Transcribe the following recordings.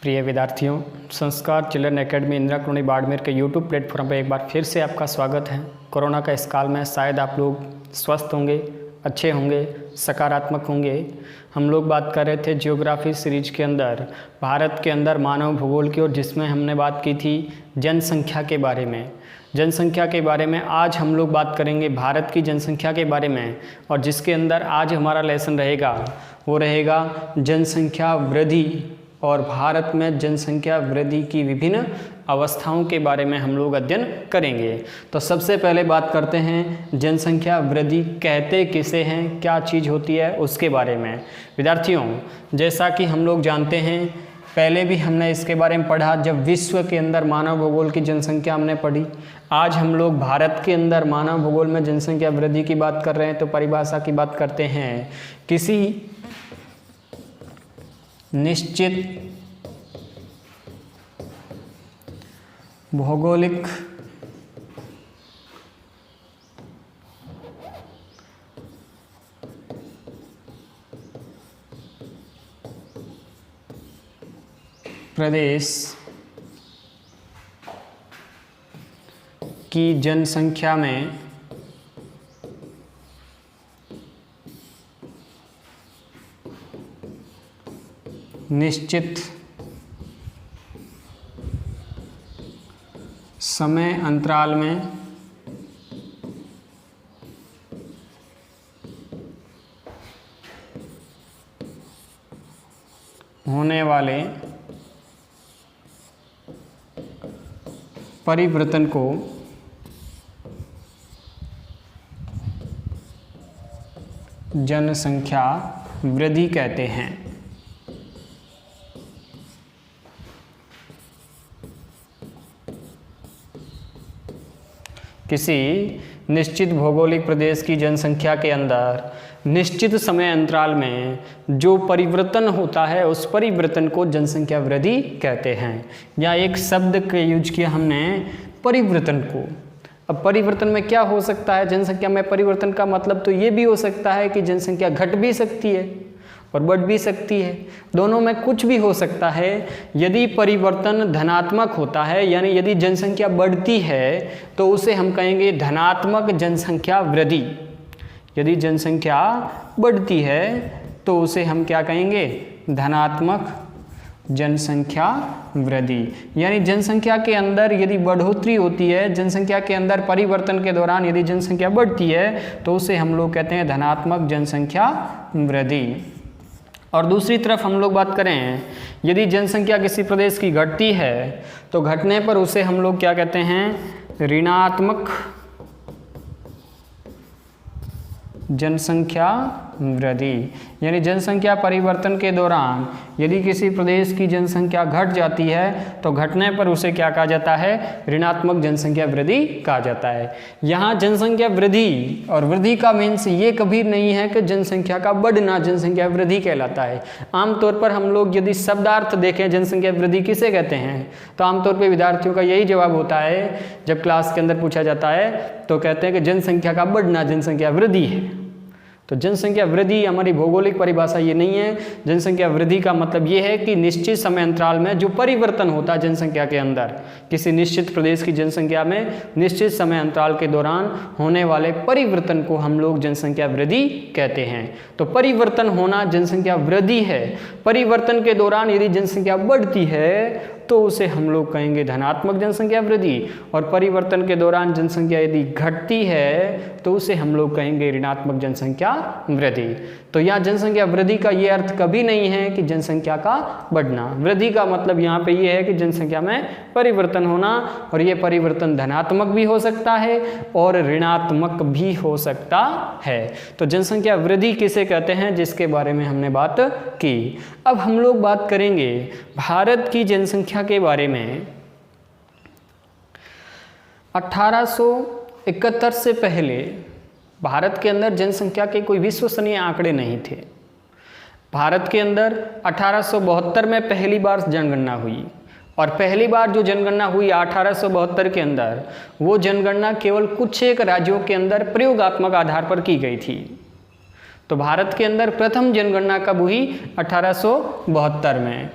प्रिय विद्यार्थियों, संस्कार children academy Indira colony Barmer के यूट्यूब प्लेटफॉर्म पर एक बार फिर से आपका स्वागत है। कोरोना का इस काल में शायद आप लोग स्वस्थ होंगे, अच्छे होंगे, सकारात्मक होंगे। हम लोग बात कर रहे थे जियोग्राफी सीरीज के अंदर भारत के अंदर मानव भूगोल की, और जिसमें हमने बात की थी जनसंख्या के बारे में। जनसंख्या के बारे में आज हम लोग बात करेंगे भारत की जनसंख्या के बारे में, और जिसके अंदर आज हमारा लेसन रहेगा वो रहेगा जनसंख्या वृद्धि, और भारत में जनसंख्या वृद्धि की विभिन्न अवस्थाओं के बारे में हम लोग अध्ययन करेंगे। तो सबसे पहले बात करते हैं जनसंख्या वृद्धि कहते किसे हैं, क्या चीज़ होती है, उसके बारे में। विद्यार्थियों, जैसा कि हम लोग जानते हैं, पहले भी हमने इसके बारे में पढ़ा जब विश्व के अंदर मानव भूगोल की जनसंख्या हमने पढ़ी। आज हम लोग भारत के अंदर मानव भूगोल में जनसंख्या वृद्धि की बात कर रहे हैं। तो परिभाषा की बात करते हैं, किसी निश्चित भौगोलिक प्रदेश की जनसंख्या में निश्चित समय अंतराल में होने वाले परिवर्तन को जनसंख्या वृद्धि कहते हैं। किसी निश्चित भौगोलिक प्रदेश की जनसंख्या के अंदर निश्चित समय अंतराल में जो परिवर्तन होता है उस परिवर्तन को जनसंख्या वृद्धि कहते हैं। या एक शब्द का यूज किया हमने, परिवर्तन को। अब परिवर्तन में क्या हो सकता है, जनसंख्या में परिवर्तन का मतलब तो ये भी हो सकता है कि जनसंख्या घट भी सकती है और बढ़ भी सकती है, दोनों में कुछ भी हो सकता है। यदि परिवर्तन धनात्मक होता है, यानी यदि जनसंख्या बढ़ती है तो उसे हम कहेंगे धनात्मक जनसंख्या वृद्धि। यदि जनसंख्या बढ़ती है तो उसे हम क्या कहेंगे, धनात्मक जनसंख्या वृद्धि। यानी जनसंख्या के अंदर यदि बढ़ोतरी होती है, जनसंख्या के अंदर परिवर्तन के दौरान यदि जनसंख्या बढ़ती है तो उसे हम लोग कहते हैं धनात्मक जनसंख्या वृद्धि। और दूसरी तरफ हम लोग बात करें, यदि जनसंख्या किसी प्रदेश की घटती है तो घटने पर उसे हम लोग क्या कहते हैं, ऋणात्मक जनसंख्या वृद्धि। यानी जनसंख्या परिवर्तन के दौरान यदि किसी प्रदेश की जनसंख्या घट जाती है तो घटने पर उसे क्या कहा जाता है, ऋणात्मक जनसंख्या वृद्धि कहा जाता है। यहाँ जनसंख्या वृद्धि और वृद्धि का मीन्स ये कभी नहीं है कि जनसंख्या का बढ़ना जनसंख्या वृद्धि कहलाता है। आमतौर पर हम लोग यदि शब्दार्थ देखें जनसंख्या वृद्धि किसे कहते हैं, तो आमतौर पर विद्यार्थियों का यही जवाब होता है जब क्लास के अंदर पूछा जाता है तो कहते हैं कि जनसंख्या का बढ़ना जनसंख्या वृद्धि है। तो जनसंख्या वृद्धि हमारी भौगोलिक परिभाषा ये नहीं है। जनसंख्या वृद्धि का मतलब ये है कि निश्चित समय अंतराल में जो परिवर्तन होता है जनसंख्या के अंदर, किसी निश्चित प्रदेश की जनसंख्या में निश्चित समय अंतराल के दौरान होने वाले परिवर्तन को हम लोग जनसंख्या वृद्धि कहते हैं। तो परिवर्तन होना जनसंख्या वृद्धि है। परिवर्तन के दौरान यदि जनसंख्या बढ़ती है तो उसे हम लोग कहेंगे धनात्मक जनसंख्या वृद्धि, और परिवर्तन के दौरान जनसंख्या यदि घटती है तो उसे हम लोग कहेंगे ऋणात्मक जनसंख्या वृद्धि। तो यहाँ जनसंख्या वृद्धि का ये अर्थ कभी नहीं है कि जनसंख्या का बढ़ना। वृद्धि का मतलब यहाँ पे ये है कि जनसंख्या में परिवर्तन होना, और ये परिवर्तन धनात्मक भी हो सकता है और ऋणात्मक भी हो सकता है। तो जनसंख्या वृद्धि किसे कहते हैं, जिसके बारे में हमने बात की। अब हम लोग बात करेंगे भारत की जनसंख्या के बारे में। 1871 से पहले भारत के अंदर जनसंख्या के कोई विश्वसनीय आंकड़े नहीं थे। भारत के अंदर 1872 में पहली बार जनगणना हुई, और पहली बार जो जनगणना हुई 1872 के अंदर, वो जनगणना केवल कुछ एक राज्यों के अंदर प्रयोगात्मक आधार पर की गई थी। तो भारत के अंदर प्रथम जनगणना कब हुई? 1872 में।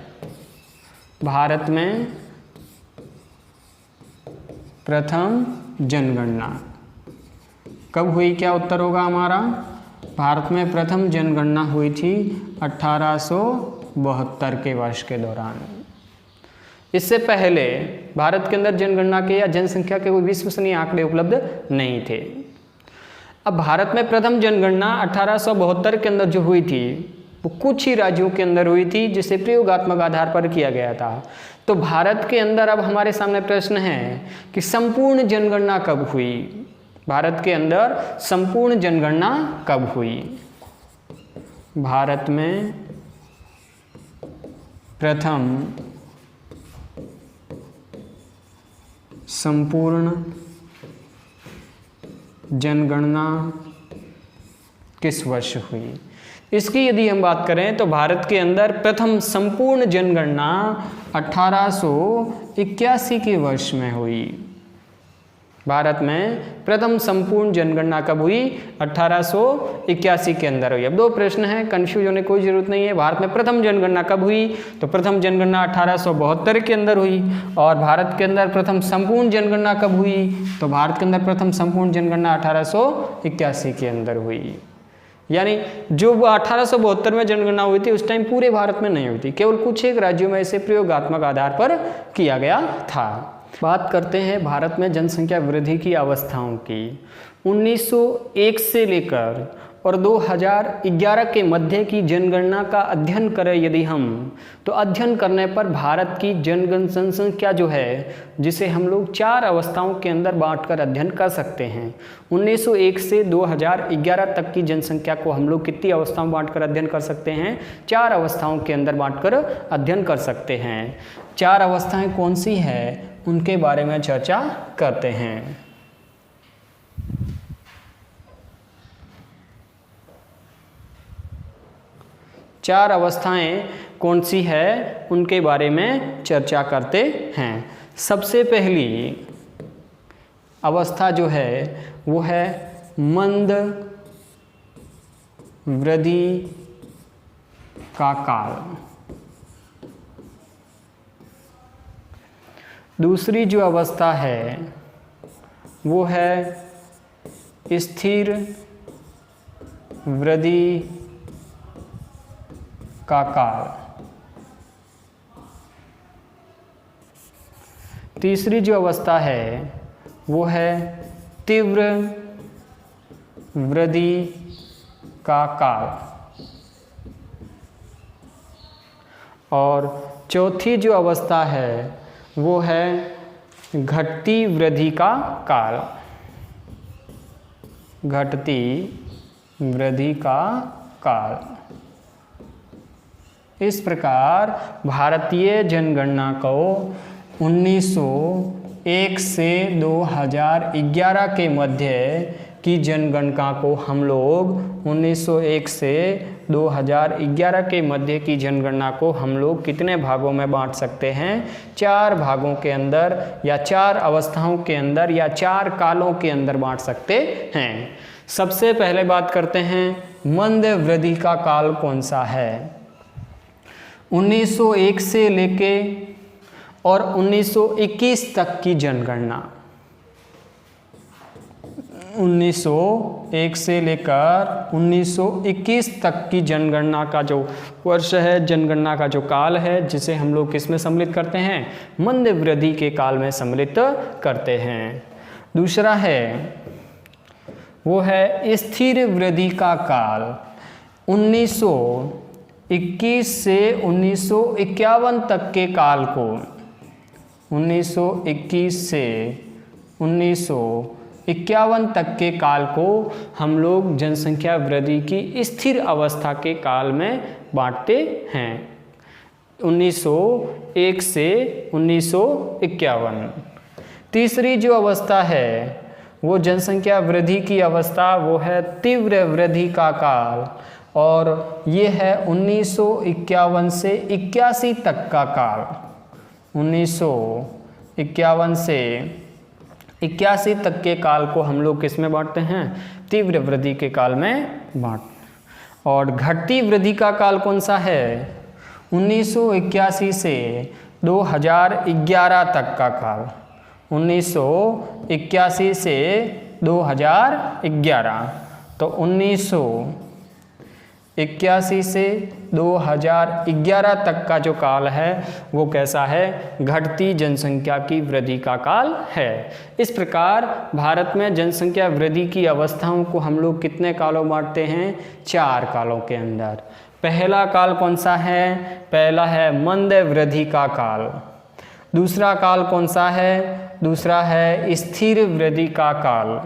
भारत में प्रथम जनगणना कब हुई? क्या उत्तर होगा हमारा? भारत में प्रथम जनगणना हुई थी 1872 के वर्ष के दौरान। इससे पहले भारत के अंदर जनगणना के या जनसंख्या के कोई विश्वसनीय आंकड़े उपलब्ध नहीं थे। अब भारत में प्रथम जनगणना 1872 के अंदर जो हुई थी वो कुछ ही राज्यों के अंदर हुई थी, जिसे प्रयोगात्मक आधार पर किया गया था। तो भारत के अंदर अब हमारे सामने प्रश्न है कि संपूर्ण जनगणना कब हुई? भारत के अंदर संपूर्ण जनगणना कब हुई? भारत में प्रथम संपूर्ण जनगणना किस वर्ष हुई? इसकी यदि हम बात करें तो भारत के अंदर प्रथम संपूर्ण जनगणना 1881 के वर्ष में हुई। भारत में प्रथम संपूर्ण जनगणना कब हुई? 1881 के अंदर हुई। अब दो प्रश्न हैं, कंफ्यूज होने की कोई जरूरत नहीं है। भारत में प्रथम जनगणना कब हुई? तो प्रथम जनगणना 1872 के अंदर हुई। और भारत के अंदर प्रथम संपूर्ण जनगणना कब हुई? तो भारत के अंदर प्रथम संपूर्ण जनगणना 1881 के अंदर हुई। यानी जो 1872 में जनगणना हुई थी उस टाइम पूरे भारत में नहीं हुई थी, केवल कुछ एक राज्यों में इसे प्रयोगात्मक आधार पर किया गया था। बात करते हैं भारत में जनसंख्या वृद्धि की अवस्थाओं की। 1901 से लेकर और 2011 के मध्य की जनगणना का अध्ययन करें यदि हम, तो अध्ययन करने पर भारत की जनसंख्या जो है, जिसे हम लोग 4 अवस्थाओं के अंदर बांटकर अध्ययन कर सकते हैं। 1901 से 2011 तक की जनसंख्या को हम लोग कितनी अवस्थाओं में बांटकर अध्ययन कर सकते हैं? 4 अवस्थाओं के अंदर बांटकर अध्ययन कर सकते हैं। 4 अवस्थाएं कौन सी है उनके बारे में चर्चा करते हैं। चार अवस्थाएं कौन सी है उनके बारे में चर्चा करते हैं। सबसे पहली अवस्था जो है वो है मंद वृद्धि का काल। दूसरी जो अवस्था है वो है स्थिर वृद्धि का काल। तीसरी जो अवस्था है वो है तीव्र वृद्धि का काल। और चौथी जो अवस्था है वो है घटती वृद्धि का काल। घटती वृद्धि का काल। इस प्रकार भारतीय जनगणना को 1901 से 2011 के मध्य की जनगणना को हम लोग 1901 से 2011 के मध्य की जनगणना को हम लोग कितने भागों में बांट सकते हैं? 4 भागों के अंदर या 4 अवस्थाओं के अंदर या 4 कालों के अंदर बांट सकते हैं। सबसे पहले बात करते हैं मंद वृद्धि का काल कौन सा है। 1901 से लेके और 1921 तक की जनगणना। 1901 से लेकर 1921 तक की जनगणना का जो वर्ष है, जनगणना का जो काल है, जिसे हम लोग किस में सम्मिलित करते हैं? मंद वृद्धि के काल में सम्मिलित करते हैं। दूसरा है वो है स्थिर वृद्धि का काल। 1921 से 1951 तक के काल को 1921 से 1951 तक के काल को हम लोग जनसंख्या वृद्धि की स्थिर अवस्था के काल में बांटते हैं। 1901 से 1951। तीसरी जो अवस्था है वो जनसंख्या वृद्धि की अवस्था, वो है तीव्र वृद्धि का काल, और ये है 1951 से 81 तक का काल। 1951 से 81 तक के काल को हम लोग किस में बांटते हैं? तीव्र वृद्धि के काल में बांट। और घटती वृद्धि का काल कौन सा है? 1981 से 2011 तक का काल, 1981 से 2011, तो 1981 से 2011 तक का जो काल है वो कैसा है? घटती जनसंख्या की वृद्धि का काल है। इस प्रकार भारत में जनसंख्या वृद्धि की अवस्थाओं को हम लोग कितने कालों बांटते हैं? 4 कालों के अंदर। पहला काल कौन सा है? पहला है मंद वृद्धि का काल। दूसरा काल कौन सा है? दूसरा है स्थिर वृद्धि का काल।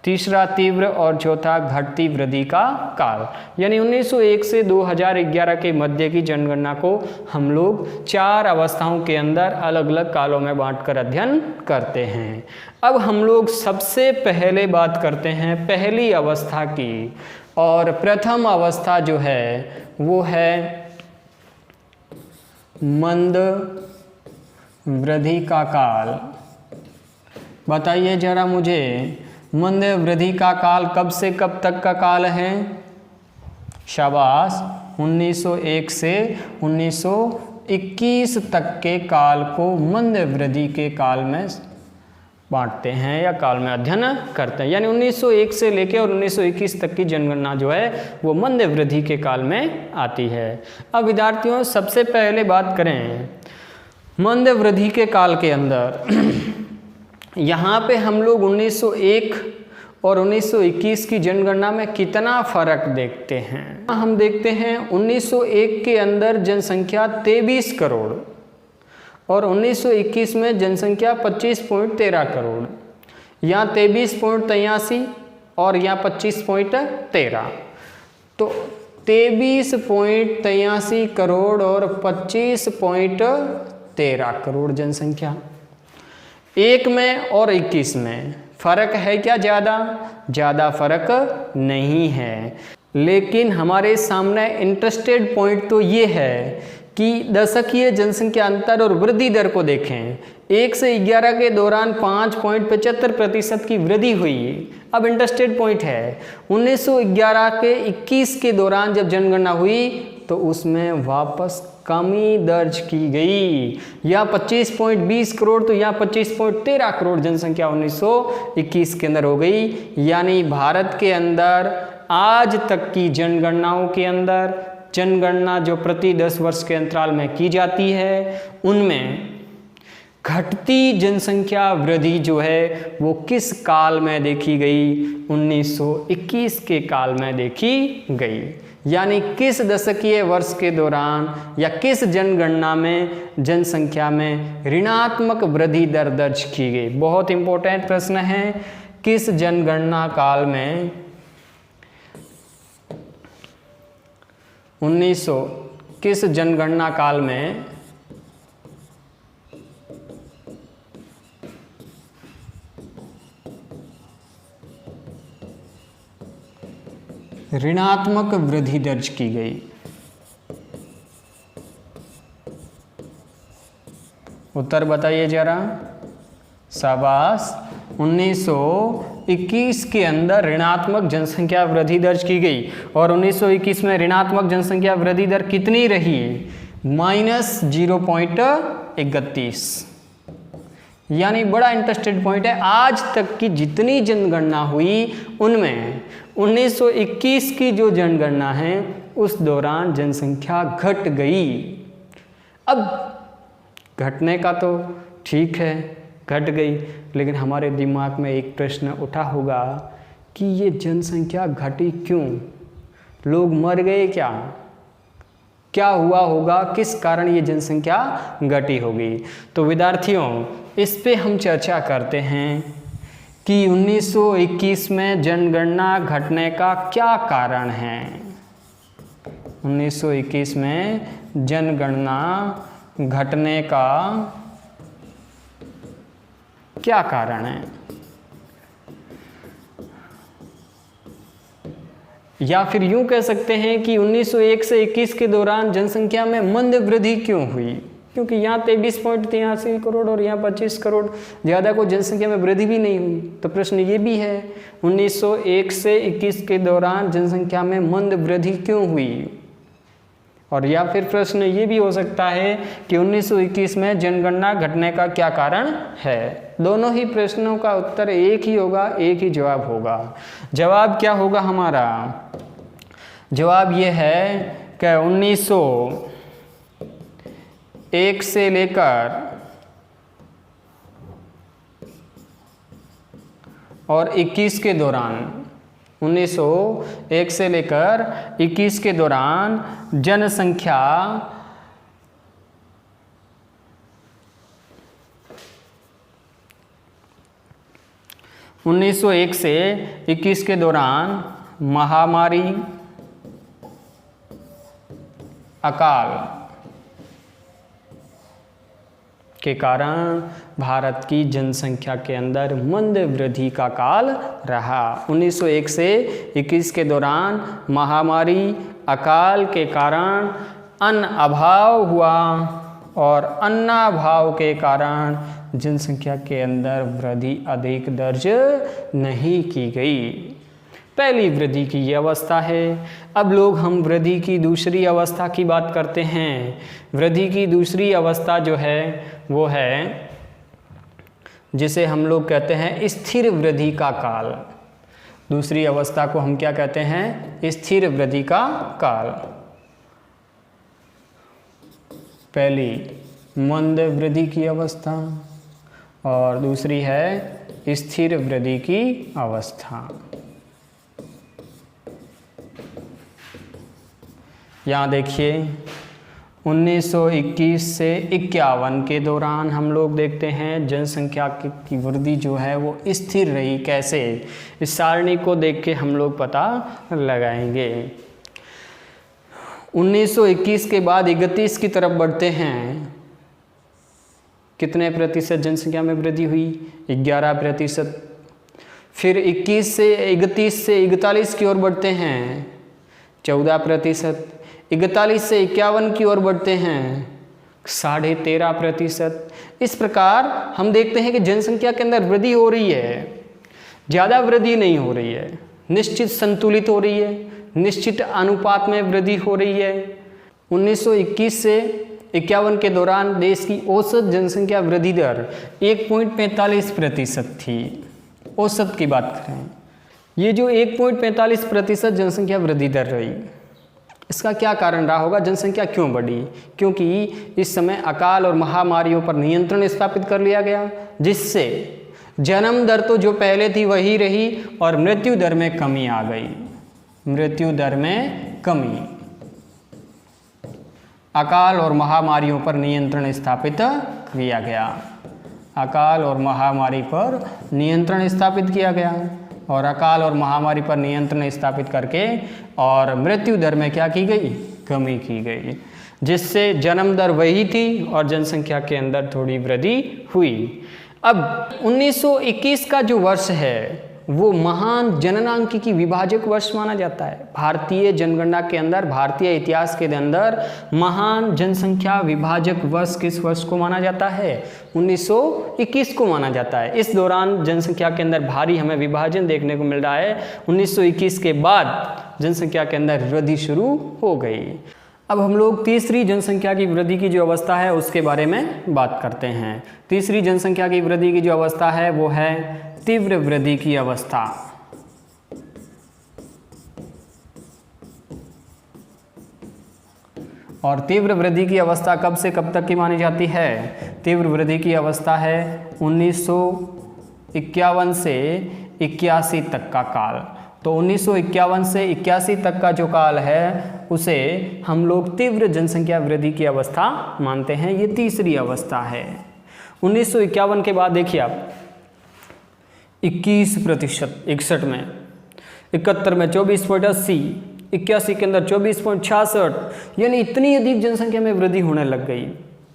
तीसरा तीव्र और चौथा घटती वृद्धि का काल। यानी 1901 से 2011 के मध्य की जनगणना को हम लोग 4 अवस्थाओं के अंदर अलग अलग कालों में बांटकर अध्ययन करते हैं। अब हम लोग सबसे पहले बात करते हैं पहली अवस्था की, और प्रथम अवस्था जो है वो है मंद वृद्धि का काल। बताइए जरा मुझे, मंद वृद्धि का काल कब से कब तक का काल है? शाबाश, 1901 से 1921 तक के काल को मंद वृद्धि के काल में बांटते हैं या काल में अध्ययन करते हैं। यानी 1901 से लेकर और 1921 तक की जनगणना जो है वो मंद वृद्धि के काल में आती है। अब विद्यार्थियों, सबसे पहले बात करें मंद वृद्धि के काल के अंदर यहाँ पे हम लोग 1901 और 1921 की जनगणना में कितना फर्क देखते हैं? हम देखते हैं 1901 के अंदर जनसंख्या 23 करोड़ और 1921 में जनसंख्या 25.13 करोड़। यहाँ 23.83 और यहाँ 25.13, तो 23.83 करोड़ और 25.13 करोड़ जनसंख्या एक में और 21 में। फर्क है क्या ज़्यादा? ज़्यादा फर्क नहीं है, लेकिन हमारे सामने इंटरेस्टेड पॉइंट तो ये है कि दशकीय जनसंख्या अंतर और वृद्धि दर को देखें। 1 से 11 के दौरान 5.75% की वृद्धि हुई। अब इंटरेस्टेड पॉइंट है 1911 के 21 के दौरान जब जनगणना हुई तो उसमें वापस कमी दर्ज की गई। या 25.20 करोड़ तो यहाँ 25.13 करोड़ जनसंख्या 1921 के अंदर हो गई। यानी भारत के अंदर आज तक की जनगणनाओं के अंदर जनगणना जो प्रति 10 वर्ष के अंतराल में की जाती है उनमें घटती जनसंख्या वृद्धि जो है वो किस काल में देखी गई? 1921 के काल में देखी गई। यानी किस दशकीय वर्ष के दौरान या किस जनगणना में जनसंख्या में ऋणात्मक वृद्धि दर दर्ज की गई? बहुत इंपॉर्टेंट प्रश्न है। किस जनगणना काल में 1900 किस जनगणना काल में ऋणात्मक वृद्धि दर्ज की गई? उत्तर बताइए जरा। शाबाश, 1921 के अंदर ऋणात्मक जनसंख्या वृद्धि दर्ज की गई। और 1921 में ऋणात्मक जनसंख्या वृद्धि दर कितनी रही? -0.31। यानी बड़ा इंटरेस्टेड पॉइंट है। आज तक की जितनी जनगणना हुई उनमें 1921 की जो जनगणना है उस दौरान जनसंख्या घट गई। अब घटने का तो ठीक है, घट गई, लेकिन हमारे दिमाग में एक प्रश्न उठा होगा कि ये जनसंख्या घटी क्यों? लोग मर गए क्या? क्या हुआ होगा? किस कारण ये जनसंख्या घटी होगी? तो विद्यार्थियों, इस पे हम चर्चा करते हैं कि 1921 में जनगणना घटने का क्या कारण है। 1921 में जनगणना घटने का क्या कारण है? या फिर यूं कह सकते हैं कि 1901 से 21 के दौरान जनसंख्या में मंद वृद्धि क्यों हुई? क्योंकि यहाँ 23.83 करोड़ और यहाँ 25 करोड़, ज़्यादा को जनसंख्या में वृद्धि भी नहीं हुई। तो प्रश्न ये भी है 1901 से 21 के दौरान जनसंख्या में मंद वृद्धि क्यों हुई? और या फिर प्रश्न ये भी हो सकता है कि 1921 में जनगणना घटने का क्या कारण है। दोनों ही प्रश्नों का उत्तर एक ही होगा, एक ही जवाब होगा। जवाब क्या होगा हमारा? जवाब ये है कि 1901 से लेकर और 21 के दौरान, 1901 से लेकर 21 के दौरान जनसंख्या से 21 के दौरान महामारी, अकाल के कारण भारत की जनसंख्या के अंदर मंद वृद्धि का काल रहा। 1901 से 21 के दौरान महामारी, अकाल के कारण अन्न अभाव हुआ और अन्नाभाव के कारण जनसंख्या के अंदर वृद्धि अधिक दर्ज नहीं की गई। पहली वृद्धि की ये अवस्था है। अब लोग हम वृद्धि की दूसरी अवस्था की बात करते हैं। वृद्धि की दूसरी अवस्था जो है वो है जिसे हम लोग कहते हैं स्थिर वृद्धि का काल। दूसरी अवस्था को हम क्या कहते हैं? स्थिर वृद्धि का काल। पहली मंद वृद्धि की अवस्था और दूसरी है स्थिर वृद्धि की अवस्था। यहाँ देखिए 1921 से 51 के दौरान हम लोग देखते हैं जनसंख्या की वृद्धि जो है वो स्थिर रही। कैसे? इस सारणी को देख के हम लोग पता लगाएंगे। 1921 के बाद 31 की तरफ बढ़ते हैं। कितने प्रतिशत जनसंख्या में वृद्धि हुई? 11%। फिर 31 से 41 की ओर बढ़ते हैं, 14%। 41 से 51 की ओर बढ़ते हैं, 13.5%। इस प्रकार हम देखते हैं कि जनसंख्या के अंदर वृद्धि हो रही है, ज़्यादा वृद्धि नहीं हो रही है, निश्चित संतुलित हो रही है, निश्चित अनुपात में वृद्धि हो रही है। 1921 से 51 के दौरान देश की औसत जनसंख्या वृद्धि दर 1.45% थी। औसत की बात करें, ये जो 1.45% जनसंख्या वृद्धि दर रही, इसका क्या कारण रहा होगा? जनसंख्या क्यों बढ़ी? क्योंकि इस समय अकाल और महामारियों पर नियंत्रण स्थापित कर लिया गया, जिससे जन्म दर तो जो पहले थी वही रही और मृत्यु दर में कमी आ गई। मृत्यु दर में कमी। अकाल और महामारियों पर नियंत्रण स्थापित किया गया। अकाल और महामारी पर नियंत्रण स्थापित किया गया और अकाल और महामारी पर नियंत्रण स्थापित करके और मृत्यु दर में क्या की गई? कमी की गई, जिससे जन्म दर वही थी और जनसंख्या के अंदर थोड़ी वृद्धि हुई। अब 1921 का जो वर्ष है वो महान जननांकिकी विभाजक वर्ष माना जाता है। भारतीय जनगणना के अंदर, भारतीय इतिहास के अंदर महान जनसंख्या विभाजक वर्ष किस वर्ष को माना जाता है? 1921 को माना जाता है। इस दौरान जनसंख्या के अंदर भारी हमें विभाजन देखने को मिल रहा है। 1921 के बाद जनसंख्या के अंदर वृद्धि शुरू हो गई। अब हम लोग तीसरी जनसंख्या की वृद्धि की जो अवस्था है उसके बारे में बात करते हैं। तीसरी जनसंख्या की वृद्धि की जो अवस्था है वो है तीव्र वृद्धि की अवस्था। और तीव्र वृद्धि की अवस्था कब से कब तक की मानी जाती है? तीव्र वृद्धि की अवस्था है 1951 से 81 तक का काल। तो 1951 से 81 तक का जो काल है उसे हम लोग तीव्र जनसंख्या वृद्धि की अवस्था मानते हैं। ये तीसरी अवस्था है। 1951 के बाद देखिए आप 21%, 61 में, 71 में 24.80, 81 के अंदर 24.66, यानी इतनी अधिक जनसंख्या में वृद्धि होने लग गई।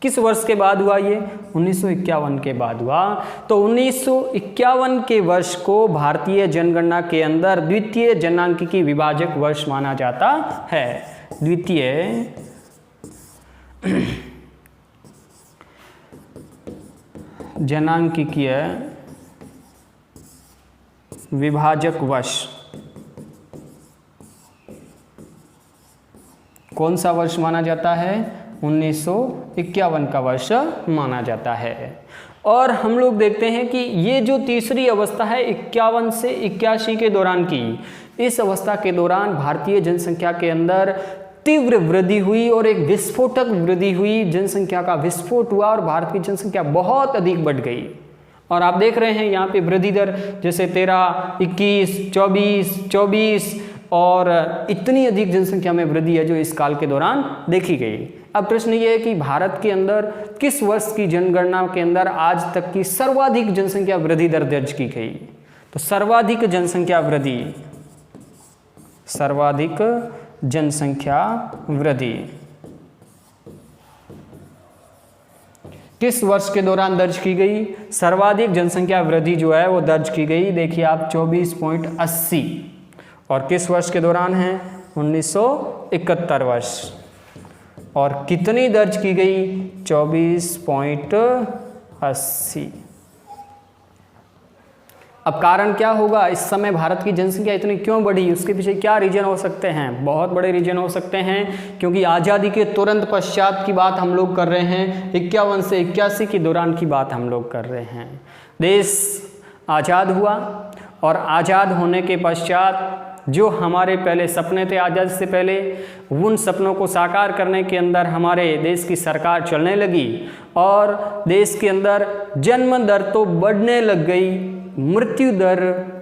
किस वर्ष के बाद हुआ ये? 1951 के बाद हुआ। तो 1951 के वर्ष को भारतीय जनगणना के अंदर द्वितीय जननांकिकी विभाजक वर्ष माना जाता है। द्वितीय जननांकिकीय विभाजक वर्ष कौन सा वर्ष माना जाता है? 1951 का वर्ष माना जाता है। और हम लोग देखते हैं कि ये जो तीसरी अवस्था है 51 से 81 के दौरान की, इस अवस्था के दौरान भारतीय जनसंख्या के अंदर तीव्र वृद्धि हुई और एक विस्फोटक वृद्धि हुई, जनसंख्या का विस्फोट हुआ और भारत की जनसंख्या बहुत अधिक बढ़ गई। और आप देख रहे हैं यहाँ पे वृद्धि दर जैसे 13, 21, 24 और इतनी अधिक जनसंख्या में वृद्धि है जो इस काल के दौरान देखी गई। अब प्रश्न ये है कि भारत के अंदर किस वर्ष की जनगणना के अंदर आज तक की सर्वाधिक जनसंख्या वृद्धि दर दर्ज की गई? तो सर्वाधिक जनसंख्या वृद्धि किस वर्ष के दौरान दर्ज की गई? सर्वाधिक जनसंख्या वृद्धि जो है वो दर्ज की गई, देखिए आप 24.80, और किस वर्ष के दौरान है? 1971 वर्ष। और कितनी दर्ज की गई? 24.80। अब कारण क्या होगा? इस समय भारत की जनसंख्या इतनी क्यों बढ़ी? उसके पीछे क्या रीजन हो सकते हैं? बहुत बड़े रीजन हो सकते हैं, क्योंकि आज़ादी के तुरंत पश्चात की बात हम लोग कर रहे हैं, 51 से 81 के दौरान की बात हम लोग कर रहे हैं। देश आज़ाद हुआ और आज़ाद होने के पश्चात जो हमारे पहले सपने थे आज़ादी से पहले, उन सपनों को साकार करने के अंदर हमारे देश की सरकार चलने लगी और देश के अंदर जन्म दर तो बढ़ने लग गई, मृत्यु दर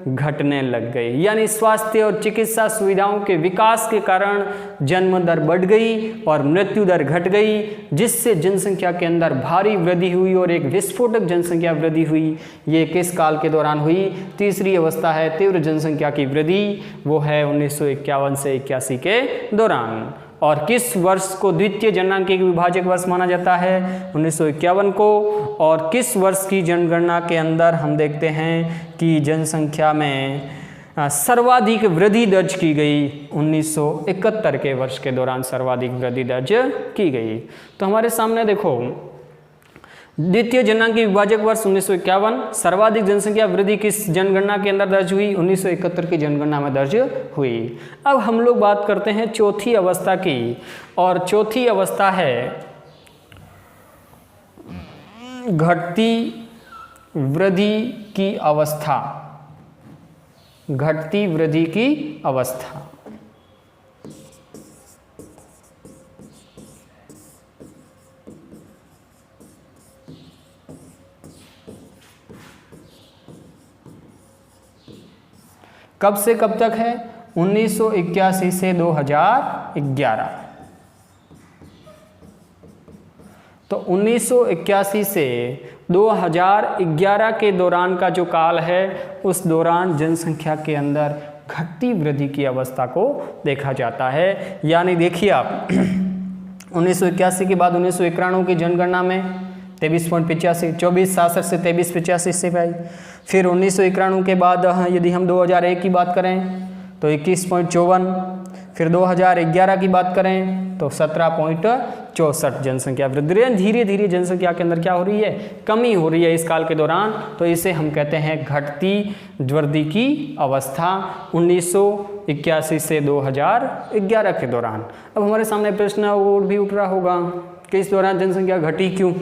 घटने लग गई। यानी स्वास्थ्य और चिकित्सा सुविधाओं के विकास के कारण जन्म दर बढ़ गई और मृत्यु दर घट गई, जिससे जनसंख्या के अंदर भारी वृद्धि हुई और एक विस्फोटक जनसंख्या वृद्धि हुई। ये किस काल के दौरान हुई? तीसरी अवस्था है तीव्र जनसंख्या की वृद्धि, वो है 1951 से 81 के दौरान। और किस वर्ष को द्वितीय जनगणना के विभाजक वर्ष माना जाता है? 1951 को। और किस वर्ष की जनगणना के अंदर हम देखते हैं कि जनसंख्या में सर्वाधिक वृद्धि दर्ज की गई? 1971 के वर्ष के दौरान सर्वाधिक वृद्धि दर्ज की गई। तो हमारे सामने देखो, द्वितीय जनगणना की विभाजक वर्ष 1951, सर्वाधिक जनसंख्या वृद्धि किस जनगणना के अंदर दर्ज हुई? 1971 की जनगणना में दर्ज हुई। अब हम लोग बात करते हैं चौथी अवस्था की, और चौथी अवस्था है घटती वृद्धि की अवस्था। घटती वृद्धि की अवस्था। कब से कब तक है? 1981 से 2011। तो 1981 से 2011 के दौरान का जो काल है, उस दौरान जनसंख्या के अंदर घटती वृद्धि की अवस्था को देखा जाता है। यानी देखिए आप 1981 के बाद 1991 की जनगणना में 23.85, 2466 से 2385 से भाई। फिर 1991 के बाद यदि हम 2001 की बात करें तो 21.54, फिर 2011 की बात करें तो 17.64 जनसंख्या वृद्धि। धीरे धीरे जनसंख्या के अंदर क्या हो रही है? कमी हो रही है इस काल के दौरान। तो इसे हम कहते हैं घटती वृद्धि की अवस्था 1981 से 2011 के दौरान। अब हमारे सामने प्रश्न और भी उठ रहा होगा कि इस दौरान जनसंख्या घटी क्यों?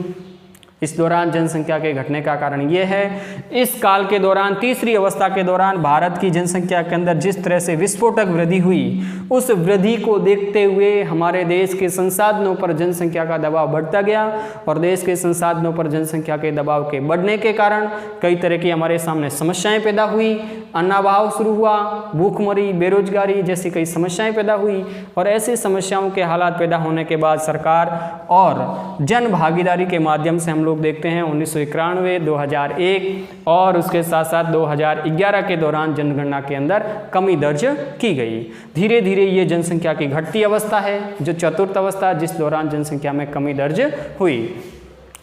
इस दौरान जनसंख्या के घटने का कारण ये है, इस काल के दौरान तीसरी अवस्था के दौरान भारत की जनसंख्या के अंदर जिस तरह से विस्फोटक वृद्धि हुई, उस वृद्धि को देखते हुए हमारे देश के संसाधनों पर जनसंख्या का दबाव बढ़ता गया और देश के संसाधनों पर जनसंख्या के दबाव के बढ़ने के कारण कई तरह की हमारे सामने समस्याएं पैदा हुई। अन्नाभाव शुरू हुआ, भूखमरी, बेरोजगारी जैसी कई समस्याएं पैदा हुई और ऐसी समस्याओं के हालात पैदा होने के बाद सरकार और जन भागीदारी के माध्यम से हम लोग देखते हैं 1991, 2001 और उसके साथ साथ 2011 के दौरान जनगणना के अंदर कमी दर्ज की गई। धीरे धीरे ये जनसंख्या की घटती अवस्था है, जो चतुर्थ अवस्था जिस दौरान जनसंख्या में कमी दर्ज हुई।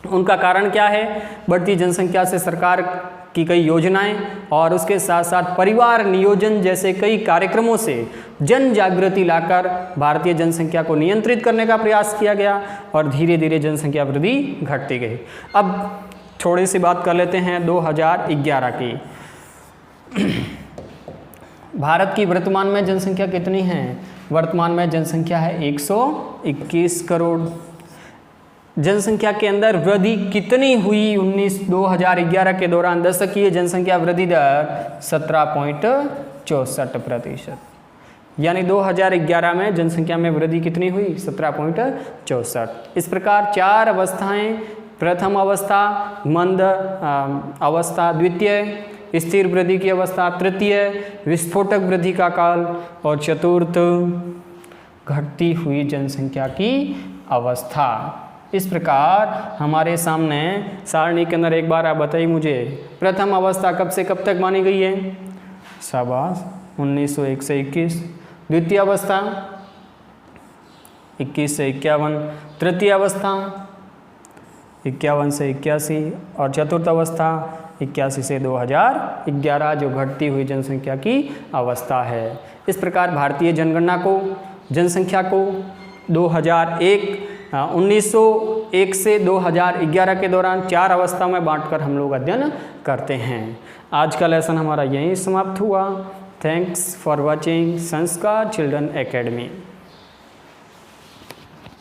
उनका कारण क्या है? बढ़ती जनसंख्या से सरकार की कई योजनाएं और उसके साथ साथ परिवार नियोजन जैसे कई कार्यक्रमों से जन जागृति लाकर भारतीय जनसंख्या को नियंत्रित करने का प्रयास किया गया और धीरे धीरे जनसंख्या वृद्धि घटती गई। अब थोड़ी सी बात कर लेते हैं 2011 की। भारत की वर्तमान में जनसंख्या कितनी है? वर्तमान में जनसंख्या है 121 करोड़। जनसंख्या के अंदर वृद्धि कितनी हुई 2011 के दौरान? दशकीय जनसंख्या वृद्धि दर 17.64%। यानी 2011 में जनसंख्या में वृद्धि कितनी हुई? 17.64। इस प्रकार 4 अवस्थाएं, प्रथम अवस्था, मंद अवस्था द्वितीय, स्थिर वृद्धि की अवस्था तृतीय, विस्फोटक वृद्धि का काल और चतुर्थ घटती हुई जनसंख्या की अवस्था। इस प्रकार हमारे सामने सारणी के अंदर एक बार आप बताइए मुझे, प्रथम अवस्था कब से कब तक मानी गई है? शाबाश, 1901 से 21। द्वितीय अवस्था 21 से 51। तृतीय अवस्था 51 से 81 और चतुर्थ अवस्था 81 से 2011 जो घटती हुई जनसंख्या की अवस्था है। इस प्रकार भारतीय जनगणना को, जनसंख्या को 1901 से 2011 के दौरान 4 अवस्था में बांटकर हम लोग अध्ययन करते हैं। आज का लेसन हमारा यहीं समाप्त हुआ। थैंक्स फॉर वॉचिंग संस्कार चिल्ड्रन एकेडमी।